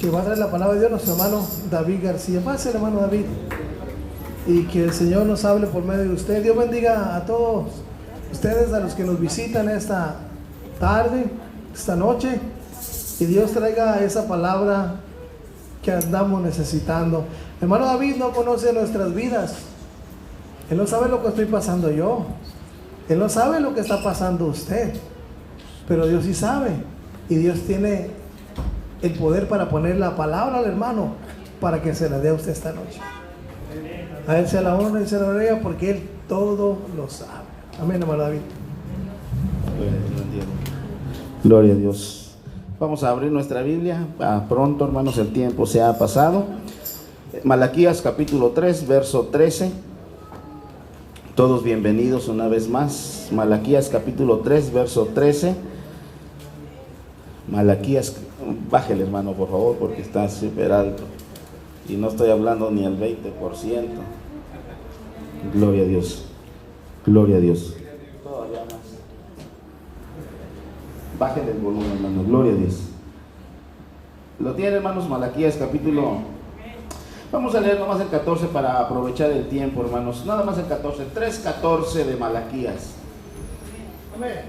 que va a traer la palabra de Dios, nuestro hermano David García. Pase, hermano David, y que el Señor nos hable por medio de usted. Dios bendiga a todos ustedes, a los que nos visitan esta tarde, esta noche, y Dios traiga esa palabra que andamos necesitando. Hermano David no conoce nuestras vidas. Él no sabe lo que estoy pasando yo. Él no sabe lo que está pasando usted. Pero Dios sí sabe. Y Dios tiene el poder para poner la palabra al hermano para que se la dé a usted esta noche. A Él sea la honra y se la gloria, porque Él todo lo sabe. Amén, hermano David. Gloria a Dios. Vamos a abrir nuestra Biblia. Pronto, hermanos, el tiempo se ha pasado. Malaquías capítulo 3, verso 13. Todos bienvenidos una vez más. Malaquías capítulo 3, verso 13. Malaquías, bájale, hermano, por favor, porque está súper alto. Y no estoy hablando ni al 20%. Gloria a Dios. Gloria a Dios. Todavía más. Bájale el volumen, hermano. Gloria a Dios. Lo tiene, hermanos, Malaquías capítulo. Vamos a leer nomás el 14 para aprovechar el tiempo, hermanos. Nada más el 14, 3:14 de Malaquías. Amén.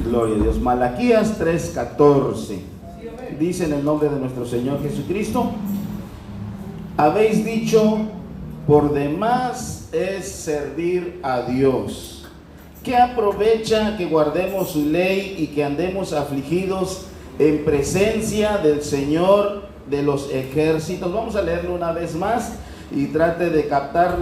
Gloria a Dios. Malaquías 3:14. Dice en el nombre de nuestro Señor Jesucristo: habéis dicho, por demás es servir a Dios. ¿Qué aprovecha que guardemos su ley y que andemos afligidos en presencia del Señor de los ejércitos? Vamos a leerlo una vez más y trate de captar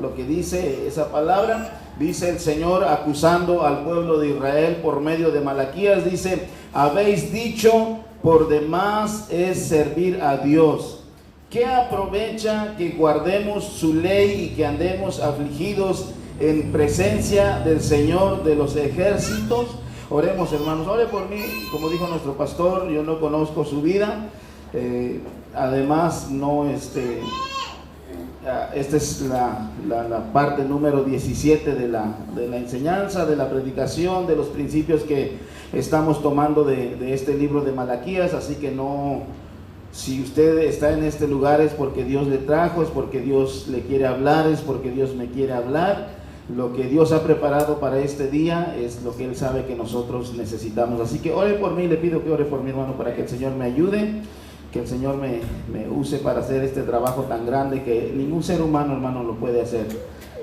lo que dice esa palabra. Dice el Señor acusando al pueblo de Israel por medio de Malaquías. Dice: habéis dicho, por demás es servir a Dios. ¿Qué aprovecha que guardemos su ley y que andemos afligidos en presencia del Señor de los ejércitos? Oremos, hermanos. Ore por mí. Como dijo nuestro pastor, yo no conozco su vida. Además, esta es la parte número 17 de la enseñanza, de la predicación, de los principios que estamos tomando de este libro de Malaquías. Así que no, si usted está en este lugar es porque Dios le trajo, es porque Dios le quiere hablar, es porque Dios me quiere hablar. Lo que Dios ha preparado para este día es lo que Él sabe que nosotros necesitamos. Así que ore por mí, le pido que ore por mí, hermano, para que el Señor me ayude, que el Señor me use para hacer este trabajo tan grande que ningún ser humano, hermano, lo puede hacer.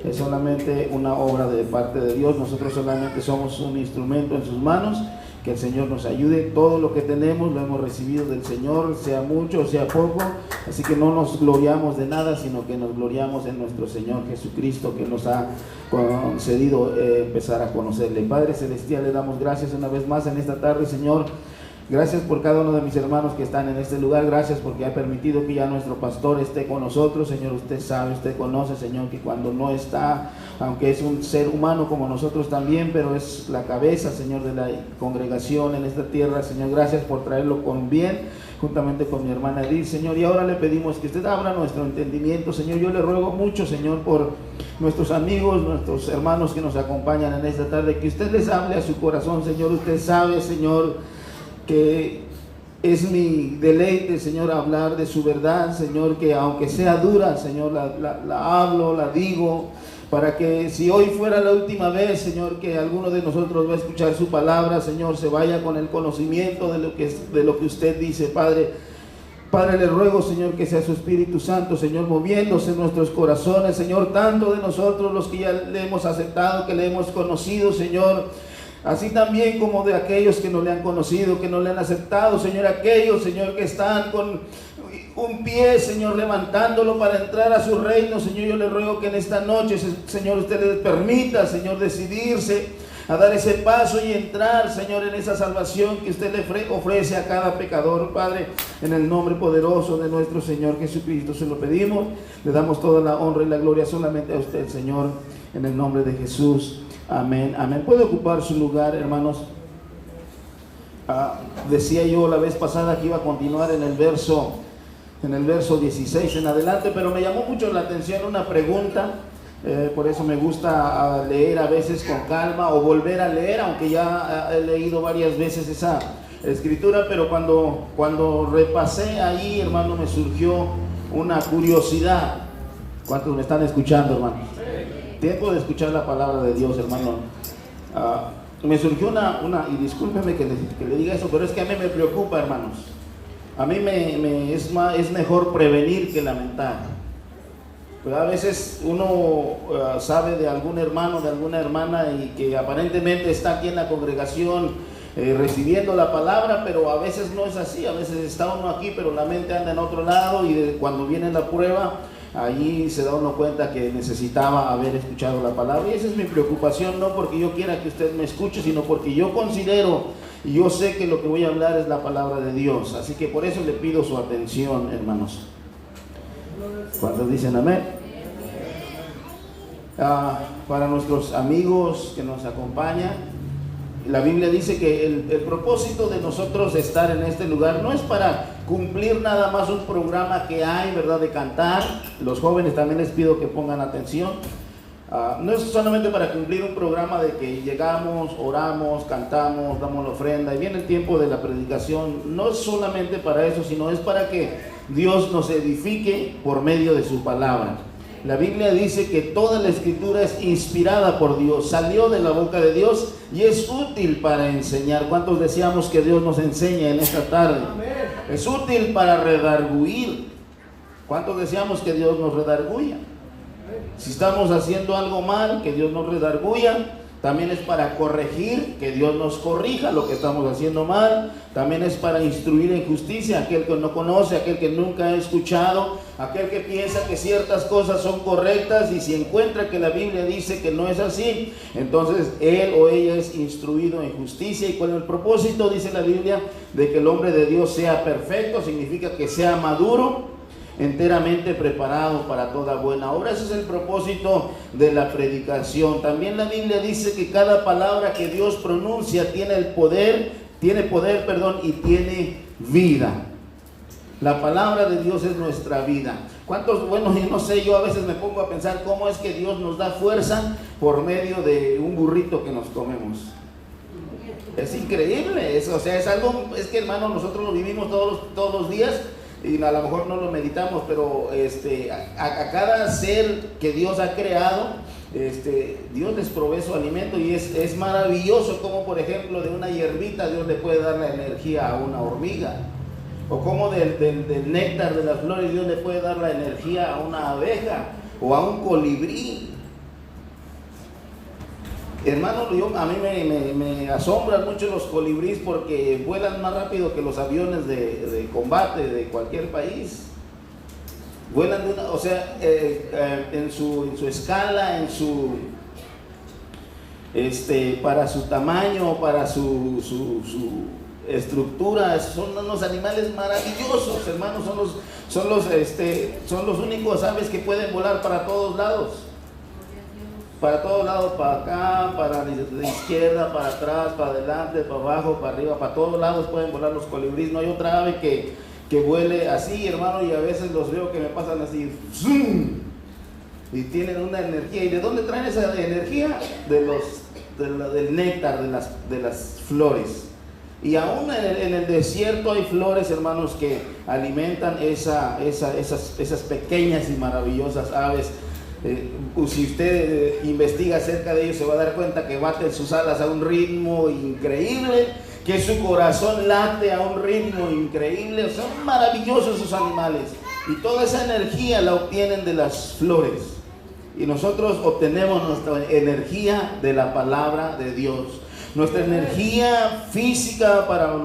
Es solamente una obra de parte de Dios. Nosotros solamente somos un instrumento en sus manos. Que el Señor nos ayude. Todo lo que tenemos lo hemos recibido del Señor, sea mucho o sea poco. Así que no nos gloriamos de nada, sino que nos gloriamos en nuestro Señor Jesucristo, que nos ha concedido empezar a conocerle. Padre Celestial, le damos gracias una vez más en esta tarde, Señor. Gracias por cada uno de mis hermanos que están en este lugar. Gracias porque ha permitido que ya nuestro pastor esté con nosotros. Señor, usted sabe, usted conoce, Señor, que cuando no está, aunque es un ser humano como nosotros también, pero es la cabeza, Señor, de la congregación en esta tierra. Señor, gracias por traerlo con bien, juntamente con mi hermana Edith, Señor. Y ahora le pedimos que usted abra nuestro entendimiento, Señor. Yo le ruego mucho, Señor, por nuestros amigos, nuestros hermanos que nos acompañan en esta tarde, que usted les hable a su corazón, Señor. Usted sabe, Señor, que es mi deleite, Señor, hablar de su verdad, Señor, que aunque sea dura, Señor, la hablo, la digo, para que si hoy fuera la última vez, Señor, que alguno de nosotros va a escuchar su palabra, Señor, se vaya con el conocimiento de lo que usted dice, Padre. Padre, le ruego, Señor, que sea su Espíritu Santo, Señor, moviéndose en nuestros corazones, Señor, tanto de nosotros los que ya le hemos aceptado, que le hemos conocido, Señor, así también como de aquellos que no le han conocido, que no le han aceptado, Señor, aquellos, Señor, que están con un pie, Señor, levantándolo para entrar a su reino. Señor, yo le ruego que en esta noche, Señor, usted le permita, Señor, decidirse a dar ese paso y entrar, Señor, en esa salvación que usted le ofrece a cada pecador, Padre, en el nombre poderoso de nuestro Señor Jesucristo. Se lo pedimos, le damos toda la honra y la gloria solamente a usted, Señor, en el nombre de Jesús. Amén, amén. Puede ocupar su lugar, hermanos. Decía yo la vez pasada que iba a continuar en el verso 16 en adelante, pero me llamó mucho la atención una pregunta. Por eso me gusta leer a veces con calma o volver a leer, aunque ya he leído varias veces escritura, pero cuando repasé ahí, hermano, me surgió una curiosidad. ¿Cuántos me están escuchando, hermano? Tiempo de escuchar la palabra de Dios, hermano. Me surgió y discúlpeme que le diga eso, pero es que a mí me preocupa, hermanos. A mí es mejor prevenir que lamentar. Pero a veces uno sabe de algún hermano, de alguna hermana, y que aparentemente está aquí en la congregación recibiendo la palabra, pero a veces no es así. A veces está uno aquí, pero la mente anda en otro lado, y cuando viene la prueba, allí se da uno cuenta que necesitaba haber escuchado la palabra. Y esa es mi preocupación, no porque yo quiera que usted me escuche, sino porque yo considero y yo sé que lo que voy a hablar es la palabra de Dios. Así que por eso le pido su atención, hermanos. ¿Cuántos dicen amén? Para nuestros amigos que nos acompañan, la Biblia dice que el propósito de nosotros estar en este lugar no es para cumplir nada más un programa que hay, ¿verdad?, de cantar. Los jóvenes también les pido que pongan atención. No es solamente para cumplir un programa de que llegamos, oramos, cantamos, damos la ofrenda y viene el tiempo de la predicación. No es solamente para eso, sino es para que Dios nos edifique por medio de su palabra. La Biblia dice que toda la escritura es inspirada por Dios, salió de la boca de Dios y es útil para enseñar. ¿Cuántos deseamos que Dios nos enseñe en esta tarde? Es útil para redarguir. ¿Cuántos deseamos que Dios nos redarguya? Si estamos haciendo algo mal, que Dios nos redarguya. También es para corregir, que Dios nos corrija lo que estamos haciendo mal. También es para instruir en justicia, aquel que no conoce, aquel que nunca ha escuchado, aquel que piensa que ciertas cosas son correctas y si encuentra que la Biblia dice que no es así, entonces él o ella es instruido en justicia. Y con el propósito, dice la Biblia, de que el hombre de Dios sea perfecto, significa que sea maduro, enteramente preparado para toda buena obra. Ese es el propósito de la predicación. También la Biblia dice que cada palabra que Dios pronuncia tiene poder, y tiene vida. La palabra de Dios es nuestra vida. ¿Cuántos? Bueno, yo no sé, yo a veces me pongo a pensar cómo es que Dios nos da fuerza por medio de un burrito que nos comemos. Es increíble eso, o sea, es algo, es que, hermano, nosotros lo vivimos todos los días. Y a lo mejor no lo meditamos, pero a cada ser que Dios ha creado, Dios les provee su alimento. Y es maravilloso como, por ejemplo, de una hierbita Dios le puede dar la energía a una hormiga, o como del néctar de las flores Dios le puede dar la energía a una abeja o a un colibrí. Hermano, a mí me asombran mucho los colibríes porque vuelan más rápido que los aviones de combate de cualquier país. Vuelan en su escala, para su tamaño, para su estructura. Son unos animales maravillosos, hermanos. Son los únicos aves que pueden volar para todos lados. Para todos lados, para acá, para la izquierda, para atrás, para adelante, para abajo, para arriba, para todos lados pueden volar los colibríes. No hay otra ave que vuele así, hermano, y a veces los veo que me pasan así, ¡zum! Y tienen una energía. ¿Y de dónde traen esa energía? Del néctar de las flores. Y aún en el desierto hay flores, hermanos, que alimentan esas pequeñas y maravillosas aves. Si usted investiga acerca de ellos, se va a dar cuenta que baten sus alas a un ritmo increíble, que su corazón late a un ritmo increíble. Son maravillosos esos animales y toda esa energía la obtienen de las flores, y nosotros obtenemos nuestra energía de la palabra de Dios. Nuestra energía física para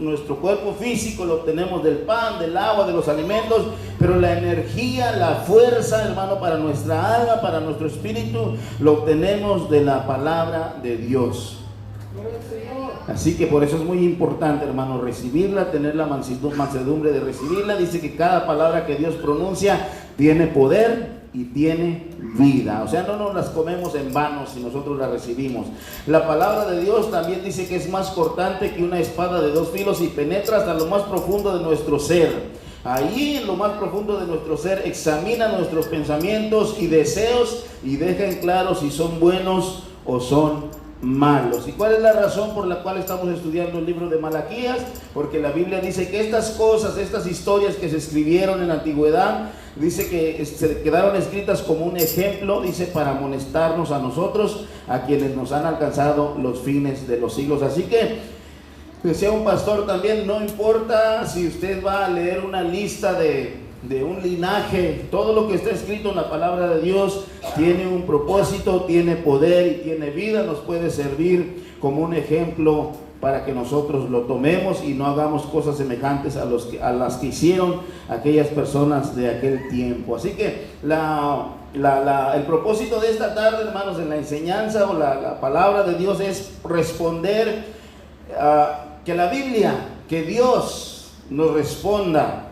nuestro cuerpo físico lo obtenemos del pan, del agua, de los alimentos, pero la energía, la fuerza, hermano, para nuestra alma, para nuestro espíritu, lo obtenemos de la palabra de Dios. Así que por eso es muy importante, hermano, recibirla, tener la mansedumbre de recibirla. Dice que cada palabra que Dios pronuncia tiene poder y tiene vida. O sea, no nos las comemos en vano si nosotros la recibimos. La palabra de Dios también dice que es más cortante que una espada de dos filos y penetra hasta lo más profundo de nuestro ser. Ahí en lo más profundo de nuestro ser examina nuestros pensamientos y deseos y deja en claro si son buenos o son malos. ¿Y cuál es la razón por la cual estamos estudiando el libro de Malaquías? Porque la Biblia dice que estas cosas, estas historias que se escribieron en la antigüedad, dice que se quedaron escritas como un ejemplo, dice, para amonestarnos a nosotros, a quienes nos han alcanzado los fines de los siglos. Así que, decía un pastor también, no importa si usted va a leer una lista de un linaje, todo lo que está escrito en la palabra de Dios tiene un propósito, tiene poder y tiene vida, nos puede servir como un ejemplo para que nosotros lo tomemos y no hagamos cosas semejantes a las que hicieron aquellas personas de aquel tiempo. Así que el propósito de esta tarde, hermanos, en la enseñanza o la palabra de Dios es responder que la Biblia, que Dios nos responda,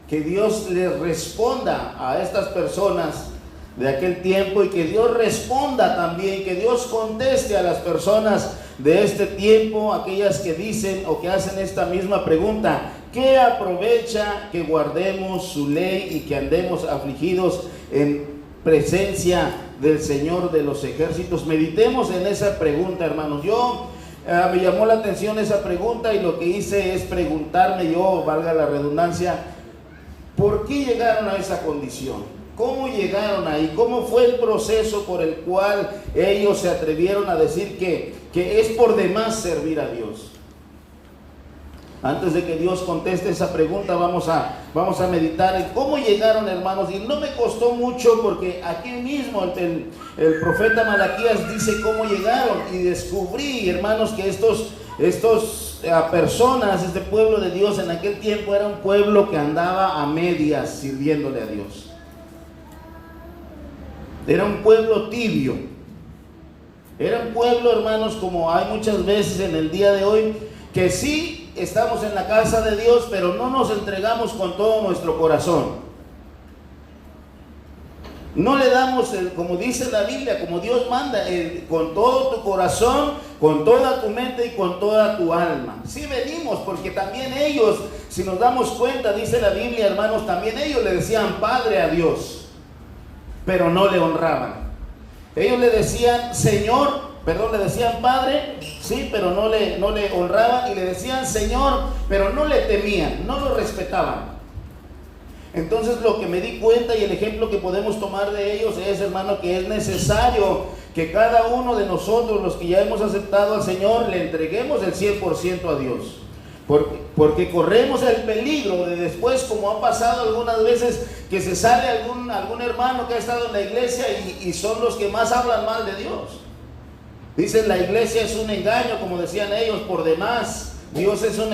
que Dios les responda a estas personas de aquel tiempo y que Dios responda también, que Dios conteste a las personas de este tiempo, aquellas que dicen o que hacen esta misma pregunta: ¿qué aprovecha que guardemos su ley y que andemos afligidos en presencia del Señor de los ejércitos? Meditemos en esa pregunta, hermanos. Me llamó la atención esa pregunta y lo que hice es preguntarme yo, valga la redundancia, ¿por qué llegaron a esa condición? ¿Cómo llegaron ahí? ¿Cómo fue el proceso por el cual ellos se atrevieron a decir que es por demás servir a Dios? Antes de que Dios conteste esa pregunta, vamos a meditar en cómo llegaron, hermanos. Y no me costó mucho porque aquí mismo el profeta Malaquías dice cómo llegaron. Y descubrí, hermanos, que estos personas, este pueblo de Dios en aquel tiempo era un pueblo que andaba a medias sirviéndole a Dios. Era un pueblo tibio. Era un pueblo, hermanos, como hay muchas veces en el día de hoy, que sí estamos en la casa de Dios, pero no nos entregamos con todo nuestro corazón. No le damos, como dice la Biblia, como Dios manda, con todo tu corazón, con toda tu mente y con toda tu alma. Sí venimos, porque también ellos, si nos damos cuenta, dice la Biblia, hermanos, también ellos le decían Padre a Dios, pero no le honraban. Ellos le decían le decían Padre, sí, pero no le honraban, y le decían Señor, pero no le temían, no lo respetaban. Entonces lo que me di cuenta y el ejemplo que podemos tomar de ellos es, hermano, que es necesario que cada uno de nosotros, los que ya hemos aceptado al Señor, le entreguemos el 100% a Dios. Porque corremos el peligro de después, como ha pasado algunas veces, que se sale algún hermano que ha estado en la iglesia y son los que más hablan mal de Dios. Dicen, la iglesia es un engaño, como decían ellos, por demás. Dios es un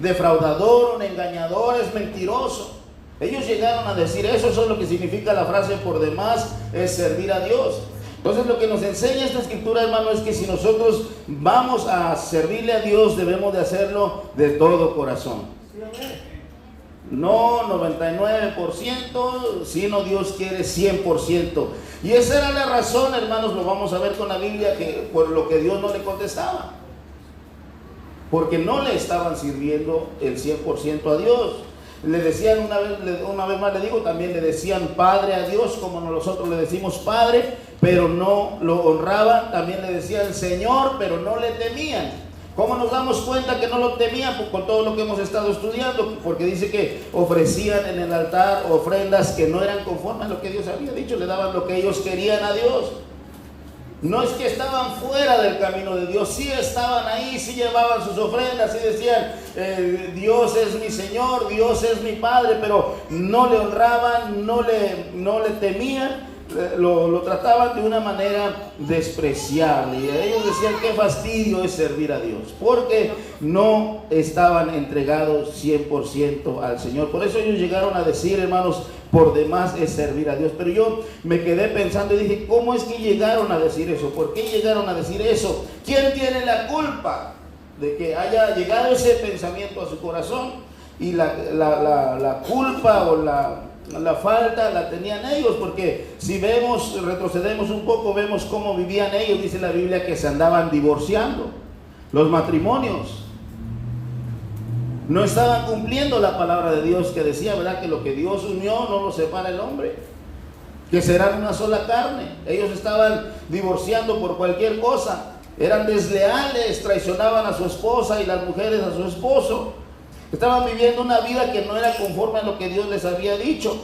defraudador, un engañador, es mentiroso. Ellos llegaron a decir eso. Eso es lo que significa la frase por demás, es servir a Dios. Entonces lo que nos enseña esta escritura, hermano, es que si nosotros vamos a servirle a Dios, debemos de hacerlo de todo corazón. No 99%, sino Dios quiere 100%. Y esa era la razón, hermanos, lo vamos a ver con la Biblia, que por lo que Dios no le contestaba. Porque no le estaban sirviendo el 100% a Dios. Le decían una vez más le digo, también le decían Padre a Dios, como nosotros le decimos Padre, pero no lo honraban. También le decían Señor, pero no le temían. ¿Cómo nos damos cuenta que no lo temían? Pues con todo lo que hemos estado estudiando, porque dice que ofrecían en el altar ofrendas que no eran conformes a lo que Dios había dicho, le daban lo que ellos querían a Dios. No es que estaban fuera del camino de Dios, sí estaban ahí, sí llevaban sus ofrendas, sí decían Dios es mi Señor, Dios es mi Padre, pero no le honraban, no le temían, lo trataban de una manera despreciable. Y ellos decían qué fastidio es servir a Dios, porque no estaban entregados 100% al Señor. Por eso ellos llegaron a decir, hermanos, por demás es servir a Dios. Pero yo me quedé pensando y dije, ¿cómo es que llegaron a decir eso? ¿Por qué llegaron a decir eso? ¿Quién tiene la culpa de que haya llegado ese pensamiento a su corazón? Y la culpa o la falta la tenían ellos, porque si retrocedemos un poco, vemos cómo vivían ellos. Dice la Biblia que se andaban divorciando. Los matrimonios no estaban cumpliendo la palabra de Dios que decía, ¿verdad?, que lo que Dios unió no lo separa el hombre. que serán una sola carne. Ellos estaban divorciando por cualquier cosa, eran desleales, traicionaban a su esposa y las mujeres a su esposo. Estaban viviendo una vida que no era conforme a lo que Dios les había dicho.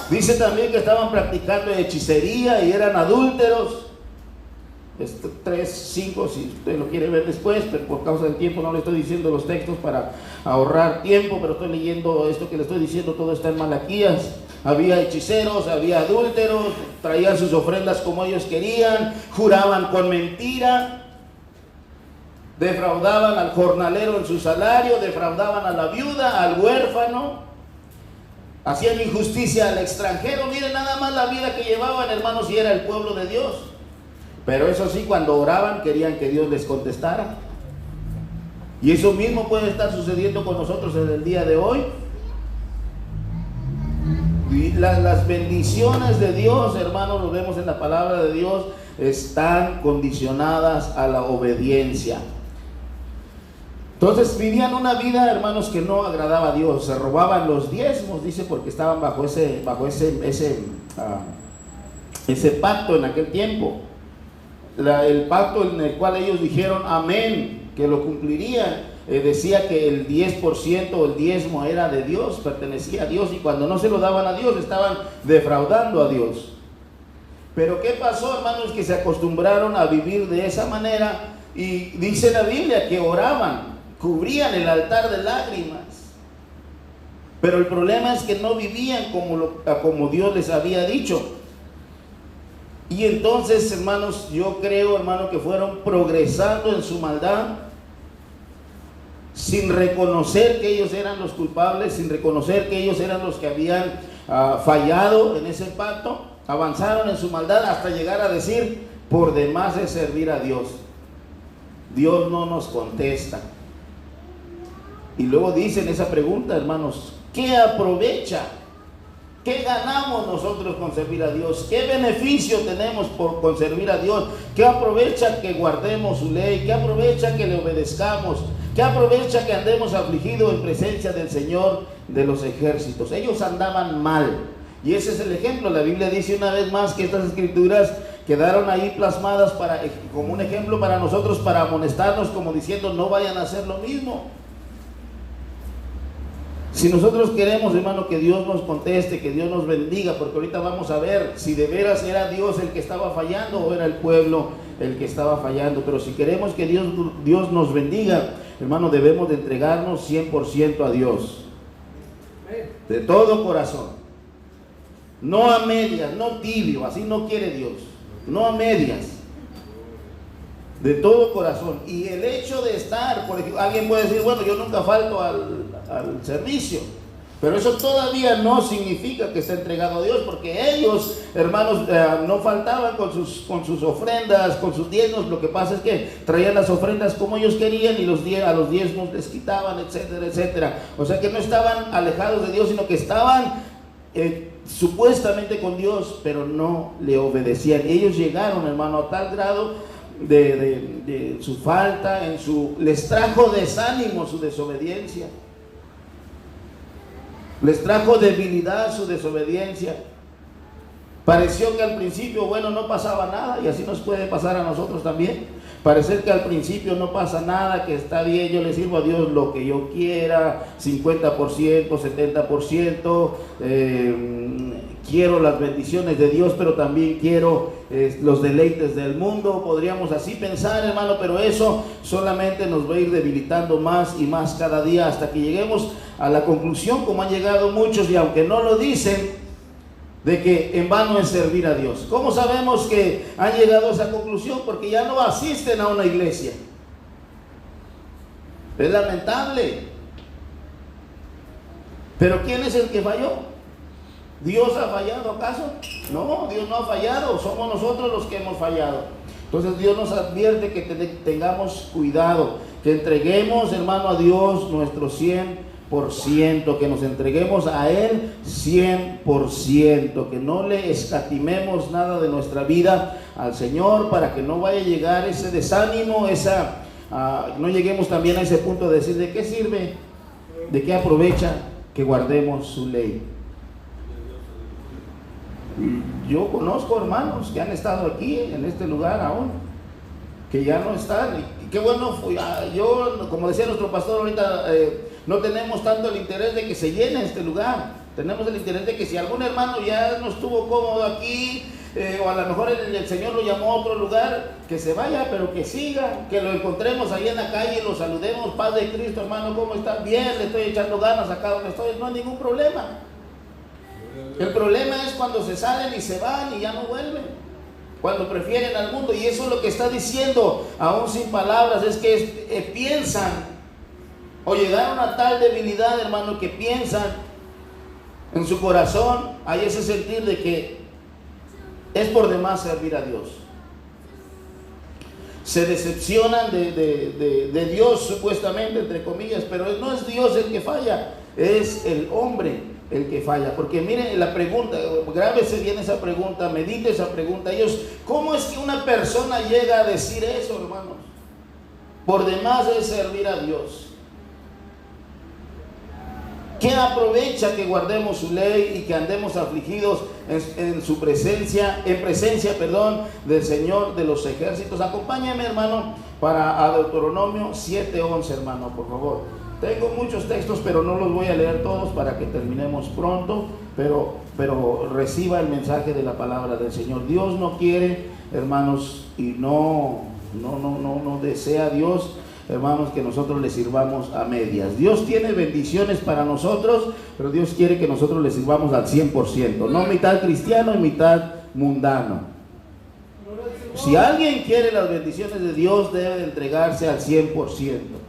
Dice también que estaban practicando hechicería y eran adúlteros. 3, 5, si usted lo quiere ver después, pero por causa del tiempo no le estoy diciendo los textos para ahorrar tiempo, pero estoy leyendo esto que le estoy diciendo, todo está en Malaquías. Había hechiceros, había adúlteros, traían sus ofrendas como ellos querían, juraban con mentira, defraudaban al jornalero en su salario, defraudaban a la viuda, al huérfano, hacían injusticia al extranjero. Miren nada más la vida que llevaban, hermanos, y era el pueblo de Dios. Pero eso sí, cuando oraban querían que Dios les contestara. Y eso mismo puede estar sucediendo con nosotros en el día de hoy. Y las bendiciones de Dios, hermanos, lo vemos en la palabra de Dios, están condicionadas a la obediencia. Entonces vivían una vida, hermanos, que no agradaba a Dios. Se robaban los diezmos, dice, porque estaban bajo ese pacto en aquel tiempo. El pacto en el cual ellos dijeron amén, que lo cumplirían, decía que el 10% o el diezmo era de Dios, pertenecía a Dios, y cuando no se lo daban a Dios estaban defraudando a Dios. Pero ¿qué pasó, hermanos? Que se acostumbraron a vivir de esa manera, y dice la Biblia que oraban, cubrían el altar de lágrimas, pero el problema es que no vivían como Dios les había dicho. Y entonces, hermanos, yo creo, hermano, que fueron progresando en su maldad, sin reconocer que ellos eran los culpables, sin reconocer que ellos eran los que habían fallado en ese pacto. Avanzaron en su maldad hasta llegar a decir: por demás es servir a Dios, Dios no nos contesta. Y luego dicen esa pregunta, hermanos: ¿qué aprovecha? ¿Qué ganamos nosotros con servir a Dios? ¿Qué beneficio tenemos con servir a Dios? ¿Qué aprovecha que guardemos su ley? ¿Qué aprovecha que le obedezcamos? ¿Qué aprovecha que andemos afligidos en presencia del Señor de los ejércitos? Ellos andaban mal, y ese es el ejemplo. La Biblia dice una vez más que estas escrituras quedaron ahí plasmadas como un ejemplo para nosotros, para amonestarnos, como diciendo: no vayan a hacer lo mismo. Si nosotros queremos, hermano, que Dios nos conteste, que Dios nos bendiga, porque ahorita vamos a ver si de veras era Dios el que estaba fallando o era el pueblo el que estaba fallando. Pero si queremos que Dios nos bendiga, hermano, debemos de entregarnos 100% a Dios, de todo corazón, no a medias, no tibio, así no quiere Dios, no a medias, de todo corazón. Y el hecho de estar, por ejemplo, alguien puede decir: bueno, yo nunca falto al servicio, pero eso todavía no significa que esté entregado a Dios, porque ellos, hermanos, no faltaban con sus ofrendas, con sus diezmos. Lo que pasa es que traían las ofrendas como ellos querían, y a los diezmos les quitaban, etcétera, etcétera. O sea que no estaban alejados de Dios, sino que estaban supuestamente con Dios, pero no le obedecían. Ellos llegaron, hermano, a tal grado de su falta, les trajo desánimo su desobediencia, les trajo debilidad su desobediencia. Pareció que al principio, bueno, no pasaba nada, y así nos puede pasar a nosotros también. Parecer que al principio no pasa nada, que está bien, yo le sirvo a Dios lo que yo quiera, 50%, 70%, quiero las bendiciones de Dios, pero también quiero los deleites del mundo. Podríamos así pensar, hermano, pero eso solamente nos va a ir debilitando más y más cada día, hasta que lleguemos a la conclusión, como han llegado muchos, y aunque no lo dicen, de que en vano es servir a Dios. ¿Cómo sabemos que han llegado a esa conclusión? Porque ya no asisten a una iglesia. Es lamentable. Pero ¿quién es el que falló? ¿Dios ha fallado acaso? No, Dios no ha fallado, somos nosotros los que hemos fallado. Entonces Dios nos advierte que tengamos cuidado, que entreguemos, hermano, a Dios nuestro 100%, que nos entreguemos a Él 100%, que no le escatimemos nada de nuestra vida al Señor, para que no vaya a llegar ese desánimo, no lleguemos también a ese punto de decir: ¿de qué sirve? ¿De qué aprovecha que guardemos su ley? Yo conozco hermanos que han estado aquí en este lugar aún, que ya no están, y qué bueno. Yo, como decía nuestro pastor ahorita, no tenemos tanto el interés de que se llene este lugar. Tenemos el interés de que si algún hermano ya no estuvo cómodo aquí, o a lo mejor el Señor lo llamó a otro lugar, que se vaya, pero que siga, que lo encontremos ahí en la calle y lo saludemos. Paz de Cristo, hermano, ¿cómo está? Bien, le estoy echando ganas acá donde estoy, no hay ningún problema. El problema es cuando se salen y se van y ya no vuelven, cuando prefieren al mundo. Y eso es lo que está diciendo, aún sin palabras, es que piensan, o llegaron a tal debilidad, hermano, que piensan en su corazón, hay ese sentir de que es por demás servir a Dios. Se decepcionan de Dios, supuestamente, entre comillas, pero no es Dios el que falla, es el hombre el que falla. Porque miren la pregunta, grábese bien esa pregunta, medite esa pregunta. ¿Cómo es que una persona llega a decir eso, hermanos? Por demás es servir a Dios. ¿Qué aprovecha que guardemos su ley y que andemos afligidos en su presencia, del Señor de los ejércitos? Acompáñame, hermano, a Deuteronomio 7:11, hermano, por favor. Tengo muchos textos, pero no los voy a leer todos para que terminemos pronto, pero reciba el mensaje de la palabra del Señor. Dios no quiere, hermanos, y no desea Dios, hermanos, que nosotros le sirvamos a medias. Dios tiene bendiciones para nosotros, pero Dios quiere que nosotros le sirvamos al 100%, no mitad cristiano y mitad mundano. Si alguien quiere las bendiciones de Dios, debe de entregarse al 100%.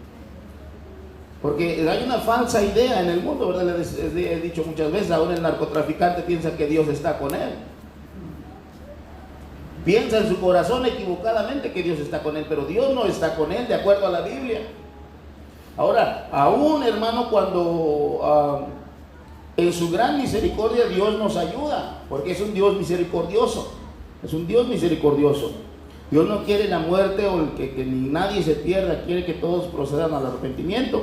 Porque hay una falsa idea en el mundo, ¿verdad? Les he dicho muchas veces, aún el narcotraficante piensa que Dios está con él. Piensa en su corazón equivocadamente que Dios está con él, pero Dios no está con él, de acuerdo a la Biblia. Ahora, aún, hermano, cuando en su gran misericordia Dios nos ayuda, porque es un Dios misericordioso, es un Dios misericordioso. Dios no quiere la muerte o que ni nadie se pierda, quiere que todos procedan al arrepentimiento.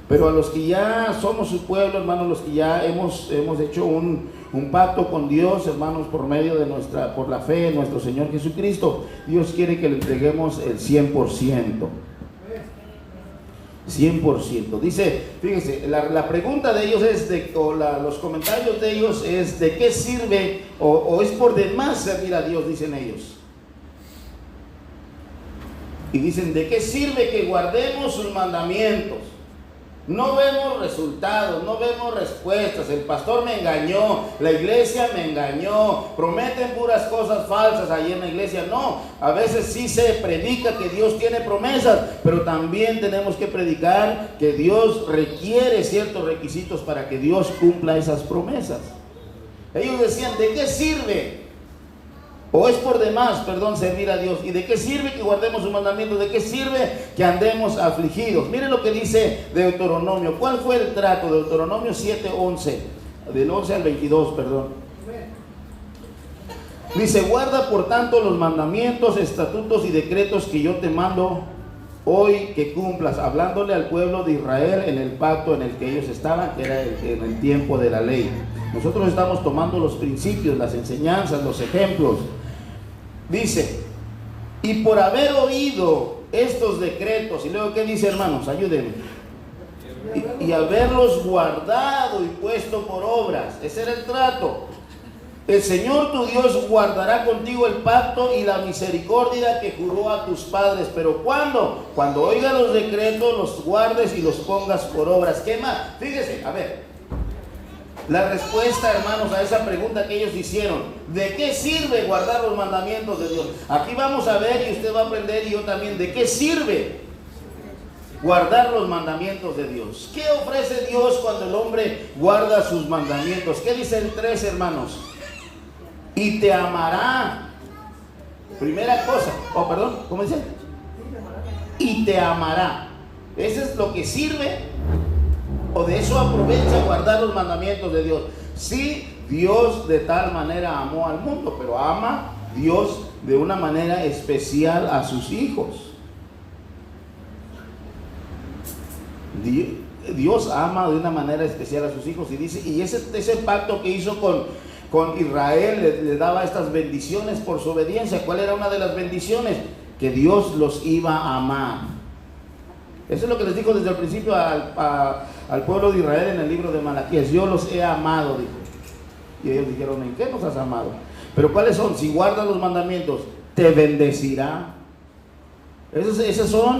Pero a los que ya somos su pueblo, hermanos, los que ya hemos hecho un pacto con Dios, hermanos, por medio de por la fe en nuestro Señor Jesucristo, Dios quiere que le entreguemos el 100%. 100%. Dice, fíjense, la pregunta de ellos es, los comentarios de ellos es, ¿de qué sirve o es por demás servir a Dios? Dicen ellos. Y dicen, ¿de qué sirve que guardemos sus mandamientos? No vemos resultados, no vemos respuestas. El pastor me engañó, la iglesia me engañó, prometen puras cosas falsas ahí en la iglesia. No, a veces sí se predica que Dios tiene promesas, pero también tenemos que predicar que Dios requiere ciertos requisitos para que Dios cumpla esas promesas. Ellos decían, ¿de qué sirve? O es por demás, servir a Dios. ¿Y de qué sirve que guardemos sus mandamientos? ¿De qué sirve que andemos afligidos? Miren lo que dice Deuteronomio. ¿Cuál fue el trato? Deuteronomio 7:11, del 11 al 22, Dice, guarda por tanto los mandamientos, estatutos y decretos que yo te mando hoy que cumplas, hablándole al pueblo de Israel en el pacto en el que ellos estaban, que era en el tiempo de la ley. Nosotros estamos tomando los principios, las enseñanzas, los ejemplos. Dice, y por haber oído estos decretos, y luego ¿qué dice, hermanos? Ayúdenme. Y haberlos guardado y puesto por obras. Ese era el trato. El Señor tu Dios guardará contigo el pacto y la misericordia que juró a tus padres. ¿Pero cuándo? Cuando oigas los decretos, los guardes y los pongas por obras. ¿Qué más? Fíjese, a ver. La respuesta, hermanos, a esa pregunta que ellos hicieron, ¿de qué sirve guardar los mandamientos de Dios? Aquí vamos a ver, y usted va a aprender, y yo también, ¿de qué sirve guardar los mandamientos de Dios? ¿Qué ofrece Dios cuando el hombre guarda sus mandamientos? ¿Qué dice el 3, hermanos? Y te amará. Primera cosa, ¿cómo dice? Y te amará. Eso es lo que sirve. O de eso aprovecha guardar los mandamientos de Dios. Sí, Dios de tal manera amó al mundo, pero ama Dios de una manera especial a sus hijos. Dios ama de una manera especial a sus hijos, y dice, y ese pacto que hizo con con Israel, le daba estas bendiciones por su obediencia. ¿Cuál era una de las bendiciones? Que Dios los iba a amar. Eso es lo que les dijo desde el principio al pueblo de Israel en el libro de Malaquías. Yo los he amado, dijo. Y ellos dijeron, ¿en qué nos has amado? Pero ¿cuáles son? Si guardas los mandamientos, te bendecirá. Esos son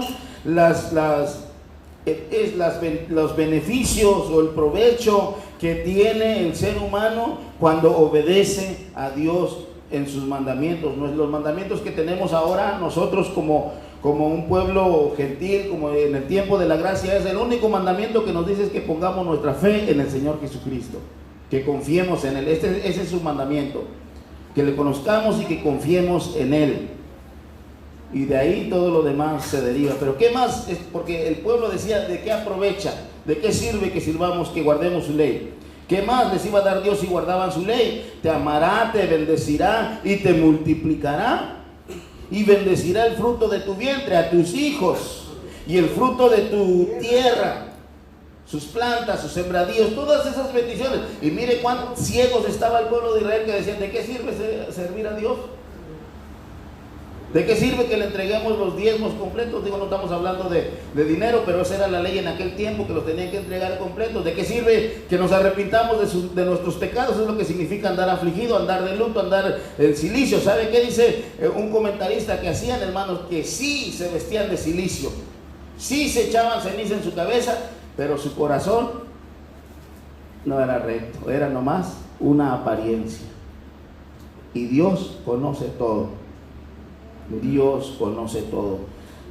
los beneficios o el provecho que tiene el ser humano cuando obedece a Dios en sus mandamientos. Los mandamientos que tenemos ahora nosotros como un pueblo gentil, como en el tiempo de la gracia, es el único mandamiento que nos dice es que pongamos nuestra fe en el Señor Jesucristo, que confiemos en Él. Ese es su mandamiento, que le conozcamos y que confiemos en Él. Y de ahí todo lo demás se deriva. Pero ¿qué más? Porque el pueblo decía, ¿de qué aprovecha? ¿De qué sirve que sirvamos, que guardemos su ley? ¿Qué más les iba a dar Dios si guardaban su ley? Te amará, te bendecirá y te multiplicará. Y bendecirá el fruto de tu vientre, a tus hijos, y el fruto de tu tierra, sus plantas, sus sembradíos, todas esas bendiciones. Y mire cuántos ciegos estaba el pueblo de Israel que decían, ¿de qué sirve servir a Dios? ¿De qué sirve que le entreguemos los diezmos completos? Digo, no estamos hablando de dinero, pero esa era la ley en aquel tiempo, que los tenían que entregar completos. ¿De qué sirve que nos arrepintamos de nuestros pecados? Es lo que significa andar afligido, andar de luto, andar en silicio. ¿Sabe qué dice un comentarista? Que hacían, hermanos, que sí se vestían de silicio, sí se echaban ceniza en su cabeza, pero su corazón no era recto, era nomás una apariencia. Y Dios conoce todo. Dios conoce todo.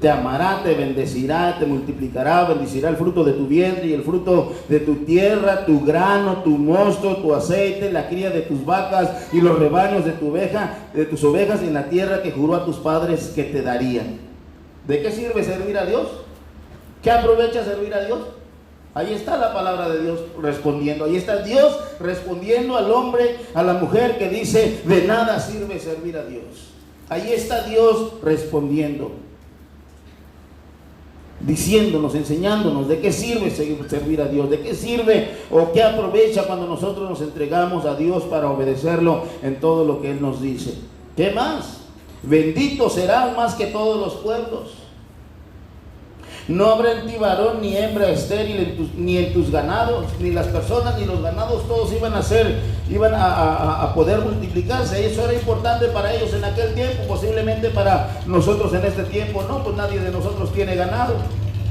Te amará, te bendecirá, te multiplicará, bendecirá el fruto de tu vientre y el fruto de tu tierra, tu grano, tu mosto, tu aceite, la cría de tus vacas y los rebaños de tus ovejas en la tierra que juró a tus padres que te darían. ¿De qué sirve servir a Dios? ¿Qué aprovecha servir a Dios? Ahí está la palabra de Dios respondiendo. Ahí está Dios respondiendo al hombre, a la mujer que dice, de nada sirve servir a Dios. Ahí está Dios respondiendo, diciéndonos, enseñándonos de qué sirve servir a Dios, de qué sirve o qué aprovecha cuando nosotros nos entregamos a Dios para obedecerlo en todo lo que Él nos dice. ¿Qué más? Bendito serás más que todos los pueblos. No habrá en ti varón ni hembra estéril ni en tus ganados, ni las personas ni los ganados, todos iban a poder multiplicarse. Eso era importante para ellos en aquel tiempo, posiblemente para nosotros en este tiempo no, pues nadie de nosotros tiene ganado,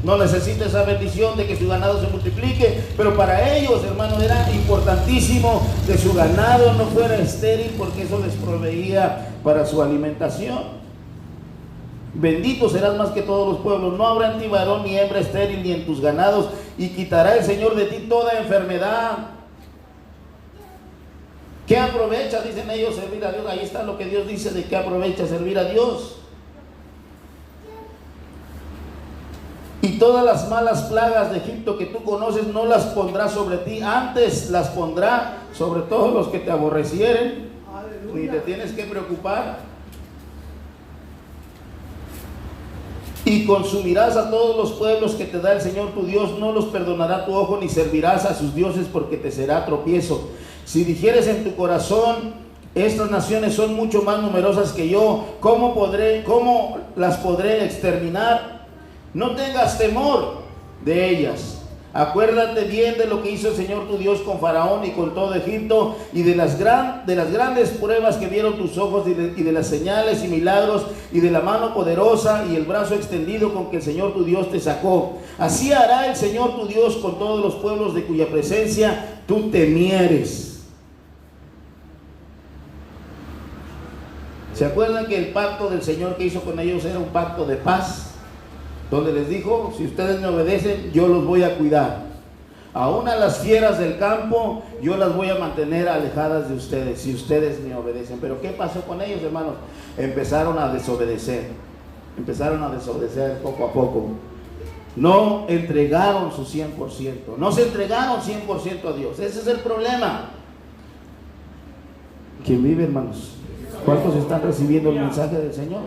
no necesita esa bendición de que su ganado se multiplique, pero para ellos, hermano, era importantísimo que su ganado no fuera estéril, porque eso les proveía para su alimentación. Bendito serás más que todos los pueblos. No habrá en ti varón ni hembra estéril ni en tus ganados, y quitará el Señor de ti toda enfermedad. ¿Qué aprovecha, dicen ellos, servir a Dios? Ahí está lo que Dios dice de qué aprovecha servir a Dios. Y todas las malas plagas de Egipto que tú conoces no las pondrá sobre ti, antes las pondrá sobre todos los que te aborrecieren. Aleluya. Ni te tienes que preocupar. Y consumirás a todos los pueblos que te da el Señor tu Dios, no los perdonará tu ojo, ni servirás a sus dioses, porque te será tropiezo. Si dijeres en tu corazón, estas naciones son mucho más numerosas que yo, ¿cómo las podré exterminar? No tengas temor de ellas. Acuérdate bien de lo que hizo el Señor tu Dios con Faraón y con todo Egipto, y de las grandes pruebas que vieron tus ojos, y de las señales y milagros, y de la mano poderosa y el brazo extendido con que el Señor tu Dios te sacó. Así hará el Señor tu Dios con todos los pueblos de cuya presencia tú temieres. ¿Se acuerdan que el pacto del Señor que hizo con ellos era un pacto de paz? Donde les dijo, si ustedes me obedecen, yo los voy a cuidar. Aún a las fieras del campo, yo las voy a mantener alejadas de ustedes, si ustedes me obedecen. Pero ¿qué pasó con ellos, hermanos? Empezaron a desobedecer poco a poco. No entregaron su 100%, no se entregaron 100% a Dios. Ese es el problema. ¿Quién vive, hermanos? ¿Cuántos están recibiendo el mensaje del Señor?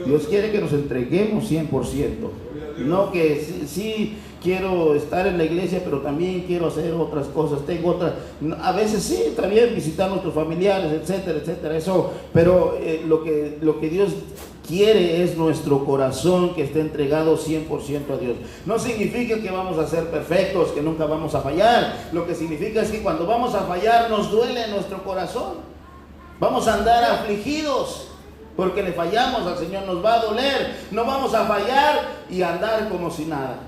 Dios quiere que nos entreguemos 100%. No que sí quiero estar en la iglesia, pero también quiero hacer otras cosas, tengo otras, a veces sí, está bien visitar a nuestros familiares, etcétera, etcétera, eso, pero lo que Dios quiere es nuestro corazón que esté entregado 100% a Dios. No significa que vamos a ser perfectos, que nunca vamos a fallar. Lo que significa es que cuando vamos a fallar nos duele nuestro corazón. Vamos a andar afligidos porque le fallamos al Señor, nos va a doler. No vamos a fallar y andar como si nada,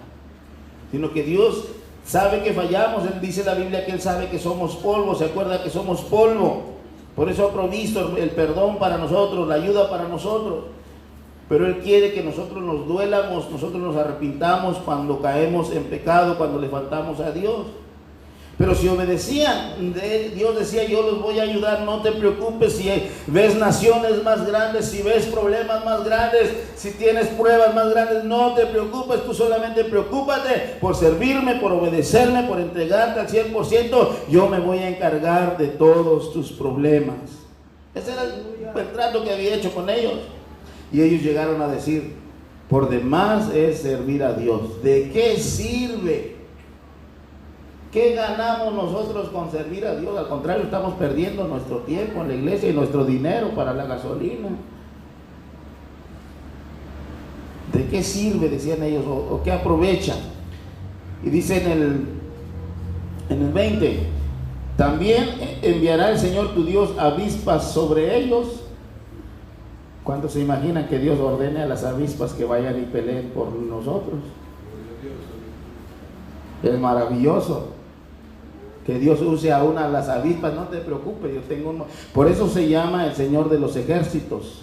sino que Dios sabe que fallamos. Él dice en la Biblia que Él sabe que somos polvo, se acuerda que somos polvo. Por eso ha provisto el perdón para nosotros, la ayuda para nosotros. Pero Él quiere que nosotros nos duelamos, nosotros nos arrepintamos cuando caemos en pecado, cuando le faltamos a Dios. Pero si obedecían, Dios decía: yo los voy a ayudar, no te preocupes. Si ves naciones más grandes, si ves problemas más grandes, si tienes pruebas más grandes, no te preocupes, tú solamente preocúpate por servirme, por obedecerme, por entregarte al 100%. Yo me voy a encargar de todos tus problemas. Ese era el trato que había hecho con ellos. Y ellos llegaron a decir: por demás es servir a Dios. ¿De qué sirve? ¿Qué ganamos nosotros con servir a Dios? Al contrario, estamos perdiendo nuestro tiempo en la iglesia y nuestro dinero para la gasolina. ¿De qué sirve? Decían ellos, o qué aprovechan. Y dice en el 20: también enviará el Señor tu Dios avispas sobre ellos. ¿Cuántos se imaginan que Dios ordene a las avispas que vayan y peleen por nosotros? Es maravilloso que Dios use aún a las avispas. No te preocupes, yo tengo uno. Por eso se llama el Señor de los ejércitos,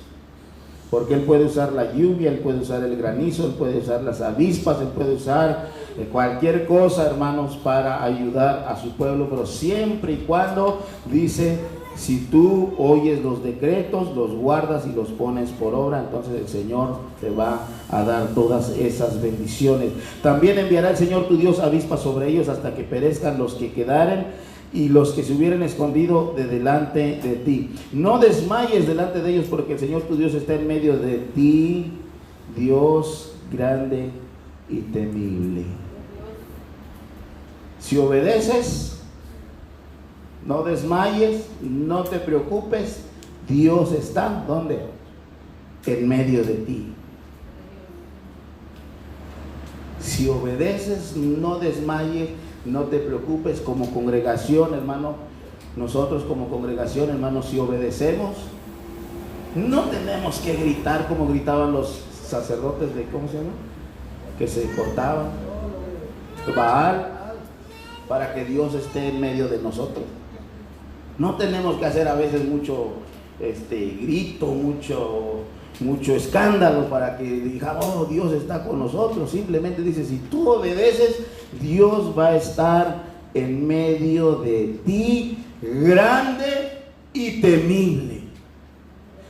porque Él puede usar la lluvia, Él puede usar el granizo, Él puede usar las avispas, Él puede usar cualquier cosa, hermanos, para ayudar a su pueblo, pero siempre y cuando, dice, si tú oyes los decretos, los guardas y los pones por obra, entonces el Señor te va a dar todas esas bendiciones. También enviará el Señor tu Dios avispas sobre ellos hasta que perezcan los que quedaren y los que se hubieran escondido de delante de ti. No desmayes delante de ellos, porque el Señor tu Dios está en medio de ti, Dios grande y temible. Si obedeces, no desmayes, no te preocupes, Dios está, ¿dónde? En medio de ti. Si obedeces, no desmayes, no te preocupes. Como congregación, hermano, nosotros como congregación, hermano, si obedecemos, no tenemos que gritar como gritaban los sacerdotes de, ¿cómo se llama? Que se cortaban, Baal, para que Dios esté en medio de nosotros. No tenemos que hacer a veces mucho grito, mucho escándalo para que digamos: oh, Dios está con nosotros. Simplemente dice: si tú obedeces, Dios va a estar en medio de ti, grande y temible.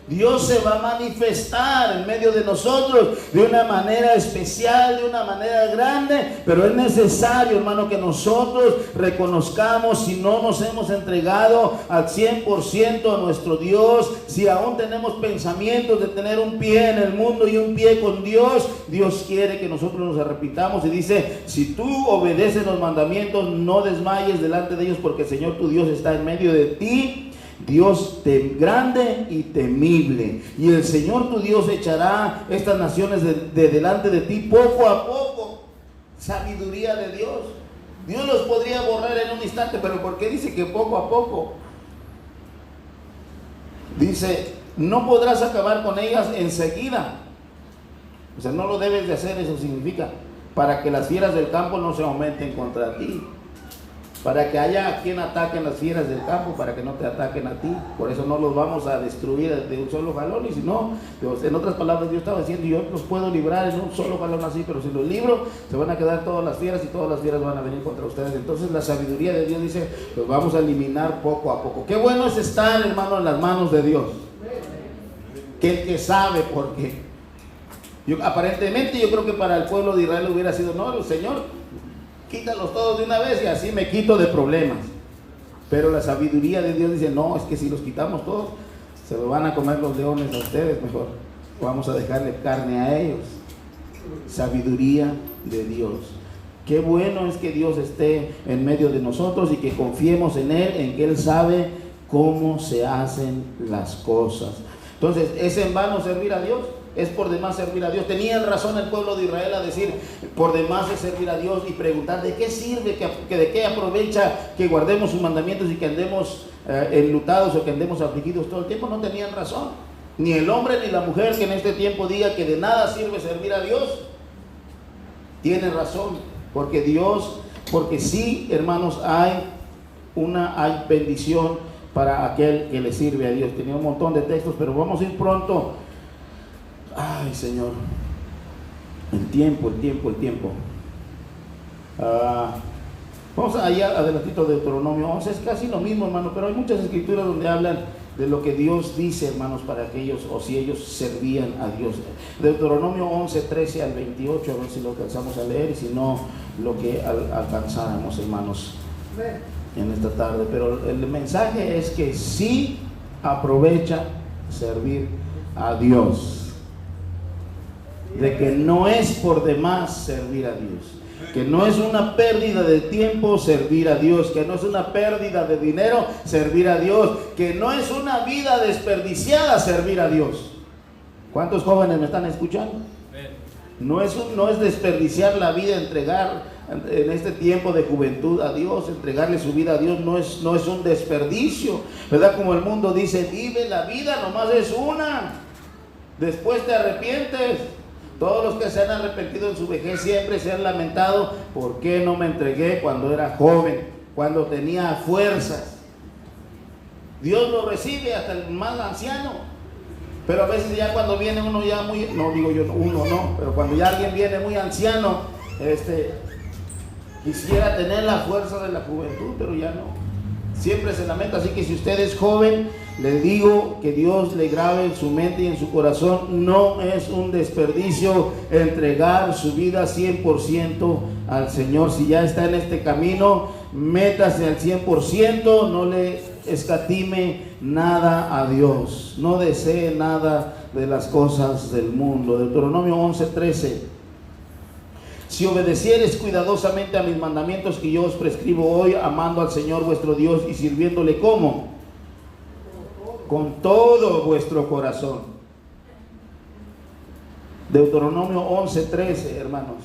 Dios se va a manifestar en medio de nosotros de una manera especial, de una manera grande, pero es necesario, hermano, que nosotros reconozcamos, si no nos hemos entregado al 100% a nuestro Dios, si aún tenemos pensamientos de tener un pie en el mundo y un pie con Dios, Dios quiere que nosotros nos arrepintamos y dice: si tú obedeces los mandamientos, no desmayes delante de ellos, porque el Señor tu Dios está en medio de ti, Dios grande y temible. Y el Señor tu Dios echará estas naciones de delante de ti poco a poco. Sabiduría de Dios. Dios los podría borrar en un instante, pero ¿por qué dice que poco a poco? Dice: no podrás acabar con ellas enseguida. O sea, no lo debes de hacer. Eso significa para que las fieras del campo no se aumenten contra ti, para que haya quien ataquen las fieras del campo, para que no te ataquen a ti. Por eso no los vamos a destruir de un solo jalón. Y si no, en otras palabras, Dios estaba diciendo: yo los puedo librar en un solo jalón así, pero si los libro, se van a quedar todas las fieras y todas las fieras van a venir contra ustedes. Entonces la sabiduría de Dios dice: los vamos a eliminar poco a poco. Qué bueno es estar, hermano, en las manos de Dios, que el que sabe por qué. Aparentemente yo creo que para el pueblo de Israel hubiera sido: no, el Señor, quítalos todos de una vez y así me quito de problemas. Pero la sabiduría de Dios dice: no, es que si los quitamos todos, se los van a comer los leones a ustedes, mejor vamos a dejarle carne a ellos. Sabiduría de Dios. Qué bueno es que Dios esté en medio de nosotros y que confiemos en Él, en que Él sabe cómo se hacen las cosas. Entonces, ¿es en vano servir a Dios? ¿Es por demás servir a Dios? Tenían razón el pueblo de Israel a decir, por demás es servir a Dios, y preguntar, ¿de qué sirve, de qué aprovecha que guardemos sus mandamientos y que andemos enlutados o que andemos afligidos todo el tiempo? No tenían razón. Ni el hombre ni la mujer que en este tiempo diga que de nada sirve servir a Dios, tiene razón. Porque sí, hermanos, hay bendición para aquel que le sirve a Dios. Tenía un montón de textos, pero vamos a ir pronto. Ay, Señor, el tiempo. Vamos allá adelantito de Deuteronomio 11, es casi lo mismo, hermano, pero hay muchas escrituras donde hablan de lo que Dios dice, hermanos, para que ellos, o si ellos servían a Dios. Deuteronomio 11, 13 al 28, a ver si lo alcanzamos a leer, y si no, lo que alcanzáramos, hermanos, en esta tarde. Pero el mensaje es que sí aprovecha servir a Dios, de que no es por demás servir a Dios, que no es una pérdida de tiempo servir a Dios, que no es una pérdida de dinero servir a Dios, que no es una vida desperdiciada servir a Dios. ¿Cuántos jóvenes me están escuchando? No es desperdiciar la vida, entregar en este tiempo de juventud a Dios, entregarle su vida a Dios, no es un desperdicio, ¿verdad? Como el mundo dice, vive la vida, nomás es una, después te arrepientes. Todos los que se han arrepentido en su vejez siempre se han lamentado, ¿por qué no me entregué cuando era joven, cuando tenía fuerzas? Dios lo recibe hasta el más anciano, pero a veces ya cuando viene uno ya muy, no digo yo uno no, pero cuando ya alguien viene muy anciano, quisiera tener la fuerza de la juventud, pero ya no, siempre se lamenta. Así que si usted es joven, le digo que Dios le grabe en su mente y en su corazón, no es un desperdicio entregar su vida 100% al Señor. Si ya está en este camino, métase al 100%, no le escatime nada a Dios, no desee nada de las cosas del mundo. Deuteronomio 11:13: si obedecieres cuidadosamente a mis mandamientos que yo os prescribo hoy, amando al Señor vuestro Dios y sirviéndole ¿cómo? Con todo vuestro corazón. Deuteronomio 11:13, hermanos.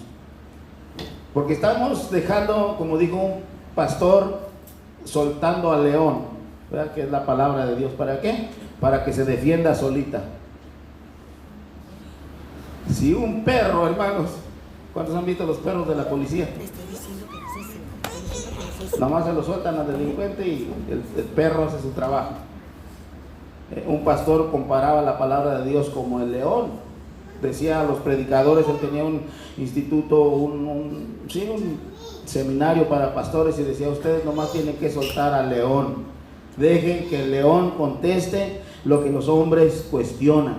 Porque estamos dejando, como dijo un pastor, soltando al león, ¿verdad? Que es la palabra de Dios. ¿Para qué? Para que se defienda solita. Si un perro, hermanos, ¿cuántos han visto los perros de la policía? Nomás se lo sueltan al delincuente y el perro hace su trabajo. Un pastor comparaba la palabra de Dios como el león. Decía a los predicadores, él tenía un instituto, un seminario para pastores, y decía, ustedes nomás tienen que soltar al león. Dejen que el león conteste lo que los hombres cuestionan.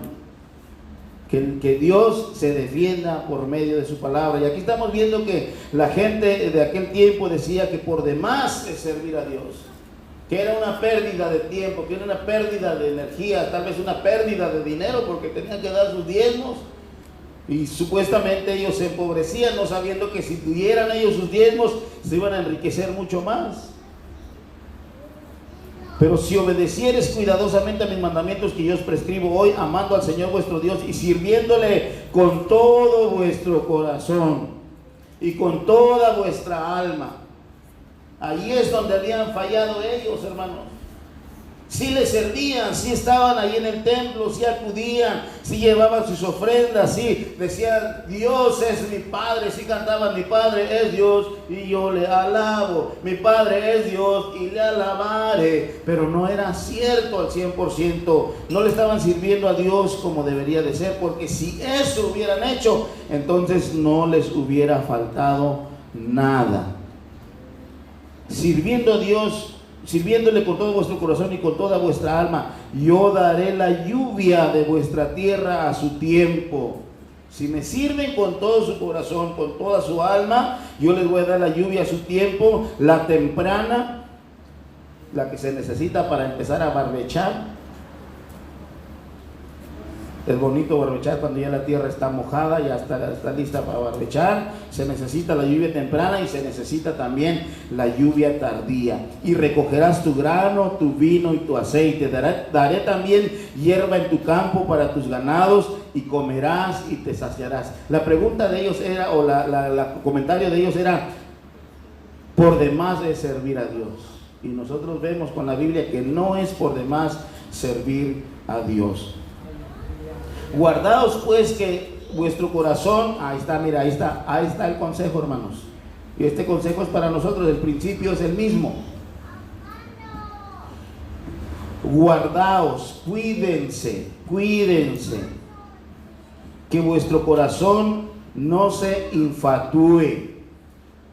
Que Dios se defienda por medio de su palabra. Y aquí estamos viendo que la gente de aquel tiempo decía que por demás es servir a Dios, que era una pérdida de tiempo, que era una pérdida de energía, tal vez una pérdida de dinero, porque tenían que dar sus diezmos, y supuestamente ellos se empobrecían, no sabiendo que si tuvieran ellos sus diezmos se iban a enriquecer mucho más. Pero si obedecieres cuidadosamente a mis mandamientos que yo os prescribo hoy, amando al Señor vuestro Dios y sirviéndole con todo vuestro corazón y con toda vuestra alma. Ahí es donde habían fallado ellos, hermanos. Sí le servían, sí estaban ahí en el templo, sí acudían, sí llevaban sus ofrendas, sí decían, Dios es mi Padre, sí cantaban, mi Padre es Dios y yo le alabo, mi Padre es Dios y le alabaré, pero no era cierto al 100%, no le estaban sirviendo a Dios como debería de ser, porque si eso hubieran hecho, entonces no les hubiera faltado nada. Sirviendo a Dios, sirviéndole con todo vuestro corazón y con toda vuestra alma, yo daré la lluvia de vuestra tierra a su tiempo. Si me sirven con todo su corazón, con toda su alma, yo les voy a dar la lluvia a su tiempo, la temprana, la que se necesita para empezar a barbechar. Es bonito barbechar cuando ya la tierra está mojada, ya está lista para barbechar. Se necesita la lluvia temprana y se necesita también la lluvia tardía. Y recogerás tu grano, tu vino y tu aceite. Daré también hierba en tu campo para tus ganados, y comerás y te saciarás. La pregunta de ellos era, o el comentario de ellos era: por demás es servir a Dios. Y nosotros vemos con la Biblia que no es por demás servir a Dios. Guardaos pues que vuestro corazón, ahí está el consejo, hermanos. Y este consejo es para nosotros, el principio es el mismo. Guardaos, cuídense, que vuestro corazón no se infatúe,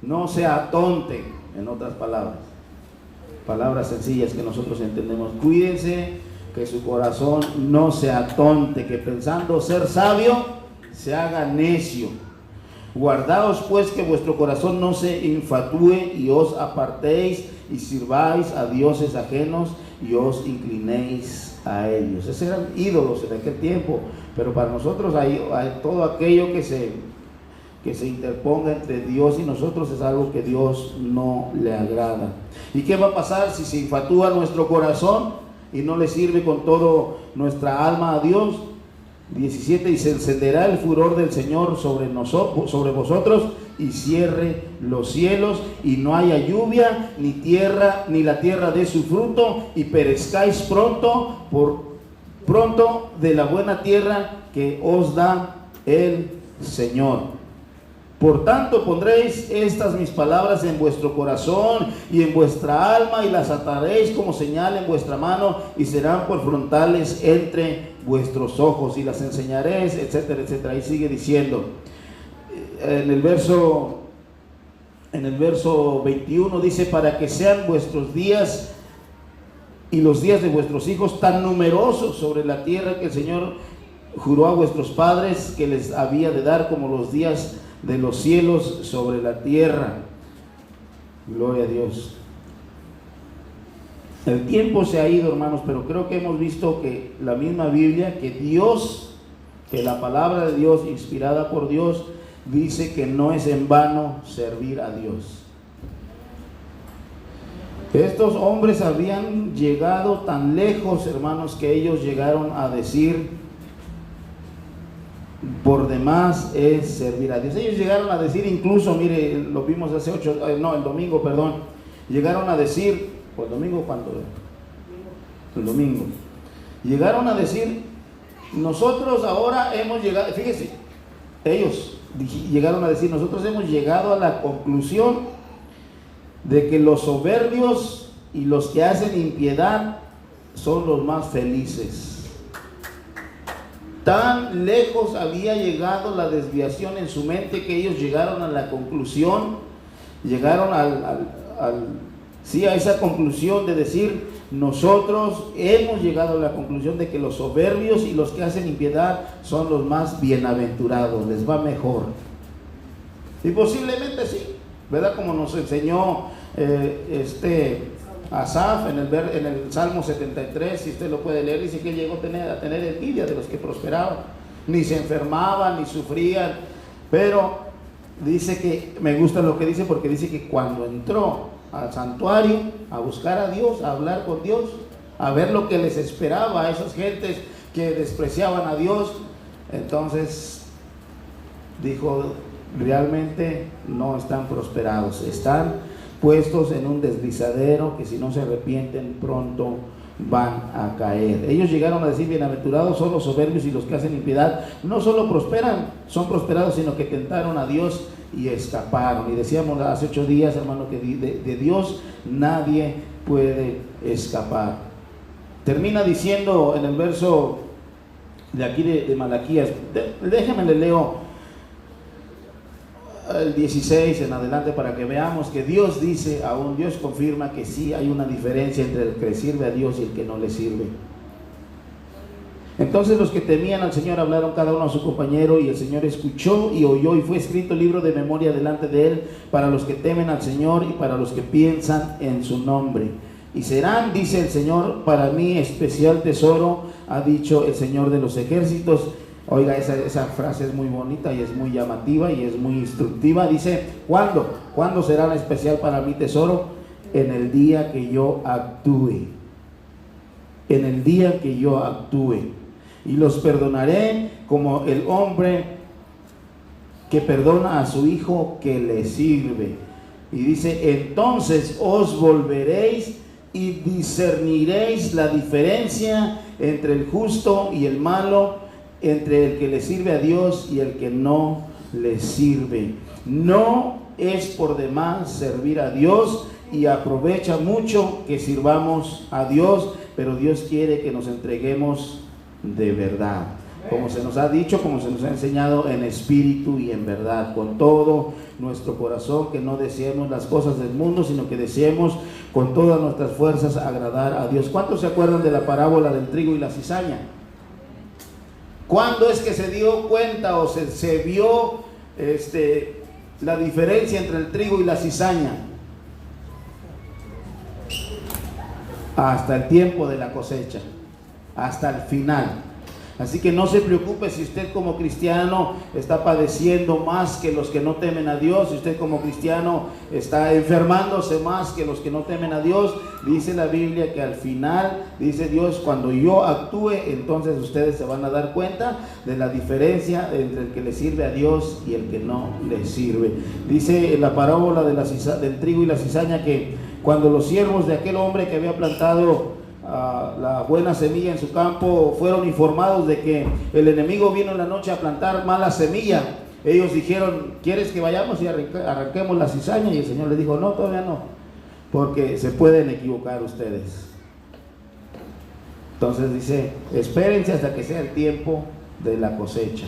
no se atonte, en otras palabras sencillas que nosotros entendemos. Cuídense que su corazón no se atonte, que pensando ser sabio se haga necio. Guardaos pues que vuestro corazón no se infatúe y os apartéis y sirváis a dioses ajenos y os inclinéis a ellos. Esos eran ídolos en aquel tiempo, pero para nosotros hay todo aquello que se interponga entre Dios y nosotros es algo que Dios no le agrada. ¿Y qué va a pasar si se infatúa nuestro corazón y no le sirve con todo nuestra alma a Dios? 17, y se encenderá el furor del Señor sobre vosotros, y cierre los cielos, y no haya lluvia, ni la tierra dé su fruto, y perezcáis pronto de la buena tierra que os da el Señor. Por tanto pondréis estas mis palabras en vuestro corazón y en vuestra alma, y las ataréis como señal en vuestra mano, y serán por frontales entre vuestros ojos, y las enseñaréis, etcétera, etcétera. Y sigue diciendo en el verso 21, dice: para que sean vuestros días y los días de vuestros hijos tan numerosos sobre la tierra que el Señor juró a vuestros padres que les había de dar, como los días de los cielos sobre la tierra. Gloria a Dios. El tiempo se ha ido, hermanos, pero creo que hemos visto que la misma Biblia, que la palabra de Dios, inspirada por Dios, dice que no es en vano servir a Dios. Estos hombres habían llegado tan lejos, hermanos, que ellos llegaron a decir: por demás es servir a Dios. Ellos llegaron a decir, incluso, mire, lo vimos hace el domingo, llegaron a decir, o el domingo, ¿cuándo? El domingo. Llegaron a decir: nosotros ahora hemos llegado, fíjese, ellos llegaron a decir: nosotros hemos llegado a la conclusión de que los soberbios y los que hacen impiedad son los más felices. Tan lejos había llegado la desviación en su mente que ellos llegaron a la conclusión, llegaron a esa conclusión de decir: nosotros hemos llegado a la conclusión de que los soberbios y los que hacen impiedad son los más bienaventurados, les va mejor. Y posiblemente sí, ¿verdad? Como nos enseñó Asaf en el Salmo 73, si usted lo puede leer, dice que él llegó a tener envidia de los que prosperaban, ni se enfermaban, ni sufrían, pero dice que, me gusta lo que dice, porque dice que cuando entró al santuario a buscar a Dios, a hablar con Dios, a ver lo que les esperaba a esas gentes que despreciaban a Dios, entonces dijo: realmente no están prosperados, están puestos en un deslizadero que si no se arrepienten pronto van a caer. Ellos llegaron a decir: bienaventurados son los soberbios y los que hacen impiedad. No solo son prosperados, sino que tentaron a Dios y escaparon. Y decíamos hace 8 días, hermano, que de Dios nadie puede escapar. Termina diciendo en el verso de aquí de Malaquías, déjenme le leo el 16 en adelante para que veamos que Dios dice, aún Dios confirma que sí hay una diferencia entre el que sirve a Dios y el que no le sirve. Entonces los que temían al Señor hablaron cada uno a su compañero, y el Señor escuchó y oyó, y fue escrito el libro de memoria delante de él para los que temen al Señor y para los que piensan en su nombre. y serán, dice el Señor, para mí especial tesoro, ha dicho el Señor de los ejércitos. Oiga, esa frase es muy bonita y es muy llamativa y es muy instructiva. Dice, ¿cuándo será especial para mí tesoro? En el día que yo actúe. En el día que yo actúe. Y los perdonaré como el hombre que perdona a su hijo que le sirve. Y dice, entonces os volveréis y discerniréis la diferencia entre el justo y el malo, entre el que le sirve a Dios y el que no le sirve. No es por demás servir a Dios, y aprovecha mucho que sirvamos a Dios, pero Dios quiere que nos entreguemos de verdad, como se nos ha dicho, como se nos ha enseñado, en espíritu y en verdad, con todo nuestro corazón, que no deseemos las cosas del mundo, sino que deseemos con todas nuestras fuerzas agradar a Dios. ¿Cuántos se acuerdan de la parábola del trigo y la cizaña? ¿Cuándo es que se dio cuenta o se vio la diferencia entre el trigo y la cizaña? Hasta el tiempo de la cosecha, hasta el final. Así que no se preocupe si usted como cristiano está padeciendo más que los que no temen a Dios, si usted como cristiano está enfermándose más que los que no temen a Dios. Dice la Biblia que al final, dice Dios, cuando yo actúe, entonces ustedes se van a dar cuenta de la diferencia entre el que le sirve a Dios y el que no le sirve. Dice en la parábola del trigo y la cizaña que cuando los siervos de aquel hombre que había plantado la buena semilla en su campo fueron informados de que el enemigo vino en la noche a plantar mala semilla, ellos dijeron, ¿quieres que vayamos y arranquemos la cizaña? Y el Señor les dijo, no, todavía no, porque se pueden equivocar ustedes. Entonces dice, espérense hasta que sea el tiempo de la cosecha,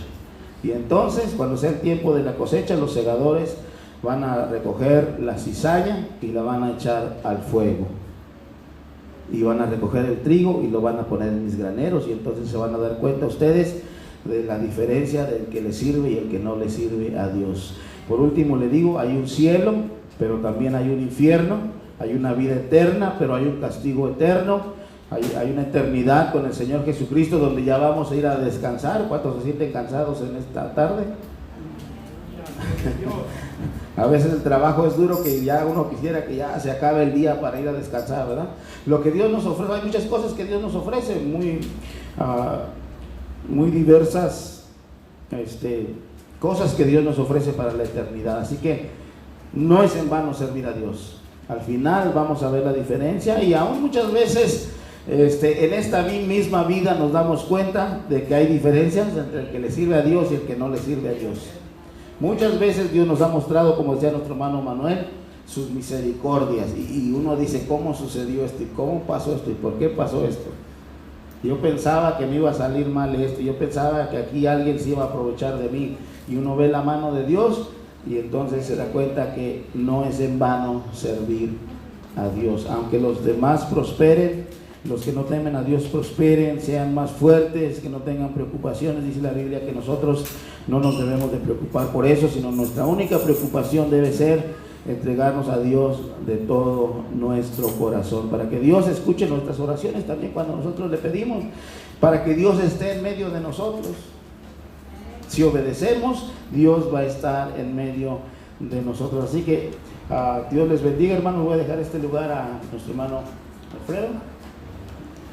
y entonces cuando sea el tiempo de la cosecha, los segadores van a recoger la cizaña y la van a echar al fuego, y van a recoger el trigo y lo van a poner en mis graneros, y entonces se van a dar cuenta ustedes de la diferencia del que le sirve y el que no le sirve a Dios. Por último le digo, hay un cielo, pero también hay un infierno, hay una vida eterna, pero hay un castigo eterno, hay una eternidad con el Señor Jesucristo donde ya vamos a ir a descansar. ¿Cuántos se sienten cansados en esta tarde? A veces el trabajo es duro, que ya uno quisiera que ya se acabe el día para ir a descansar, ¿verdad? Lo que Dios nos ofrece, hay muchas cosas que Dios nos ofrece, muy diversas cosas que Dios nos ofrece para la eternidad. Así que no es en vano servir a Dios. Al final vamos a ver la diferencia, y aún muchas veces en esta misma vida nos damos cuenta de que hay diferencias entre el que le sirve a Dios y el que no le sirve a Dios. Muchas veces Dios nos ha mostrado, como decía nuestro hermano Manuel, sus misericordias, y uno dice, ¿cómo sucedió esto? ¿Y cómo pasó esto? ¿Y por qué pasó esto? Yo pensaba que me iba a salir mal esto, yo pensaba que aquí alguien se iba a aprovechar de mí, y uno ve la mano de Dios y entonces se da cuenta que no es en vano servir a Dios. Aunque los demás prosperen, los que no temen a Dios prosperen, sean más fuertes, que no tengan preocupaciones, dice la Biblia que nosotros no nos debemos de preocupar por eso, sino nuestra única preocupación debe ser entregarnos a Dios de todo nuestro corazón, para que Dios escuche nuestras oraciones también cuando nosotros le pedimos, para que Dios esté en medio de nosotros. Si obedecemos, Dios va a estar en medio de nosotros. Así que Dios les bendiga, hermanos. Voy a dejar este lugar a nuestro hermano Alfredo.